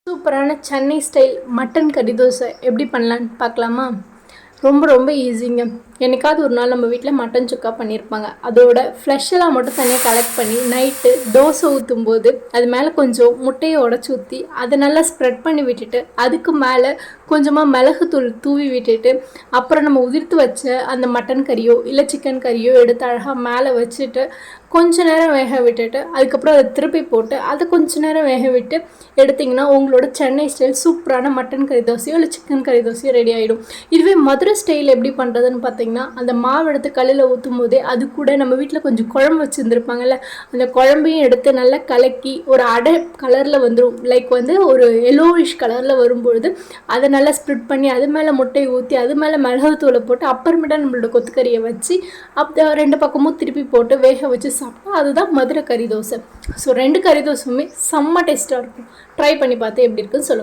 சூப்பரான Chennai style mutton கறி தோசை எப்படி பண்ணலான்னு பார்க்கலாமா? ரொம்ப ஈஸிங்க. என்னைக்காவது ஒரு நாள் நம்ம வீட்டில் மட்டன் சுக்கா பண்ணியிருப்பாங்க. அதோட ஃப்ளஷெல்லாம் மட்டும் தனியாக கலெக்ட் பண்ணி நைட்டு தோசை ஊற்றும் போது அது மேலே கொஞ்சம் முட்டையை உடச்சி ஊற்றி அதை நல்லா ஸ்ப்ரெட் பண்ணி விட்டுட்டு அதுக்கு மேலே கொஞ்சமாக மிளகுத்தூள் தூவி விட்டுட்டு அப்புறம் நம்ம உதிர்த்து வச்ச அந்த மட்டன் கறியோ இல்லை சிக்கன் கறியோ எடுத்து அழகாக மேலே வச்சுட்டு கொஞ்ச நேரம் வேக விட்டுட்டு அதுக்கப்புறம் அதை திருப்பி போட்டு அதை கொஞ்ச நேரம் வேக விட்டு எடுத்திங்கன்னா உங்களோட சென்னை ஸ்டைல் சூப்பரான மட்டன் கறி தோசையோ இல்லை சிக்கன் கறி தோசையோ ரெடி ஆகிடும். இதுவே மதுரை ஸ்டைல் எப்படி பண்ணுறதுன்னு பார்த்தீங்கன்னா, அந்த மாவு எடுத்து கல்லில் ஊற்றும் போதே அது கூட நம்ம வீட்டில் கொஞ்சம் குழம்பு வச்சுருந்துருப்பாங்கல்ல, அந்த குழம்பையும் எடுத்து நல்லா கலக்கி ஒரு அடை கலரில் வந்துடும். லைக் ஒரு எல்லோவிஷ் கலரில் வரும்பொழுது அதை நல்லா ஸ்ப்ரிட் பண்ணி அது மேலே முட்டையை ஊற்றி அது மேலே மிளகுத்தூளை போட்டு அப்புறமேட்டா நம்மளோட கொத்துக்கறியை வச்சு அப்போ 2 பக்கமும் திருப்பி போட்டு வேக வச்சு சாப்பிட்டா அதுதான் மதுரை கறி தோசை. ஸோ 2 கறி தோசையுமே செம்ம டேஸ்ட்டாக இருக்கும். ட்ரை பண்ணி பார்த்து எப்படி இருக்குன்னு சொல்லுங்கள்.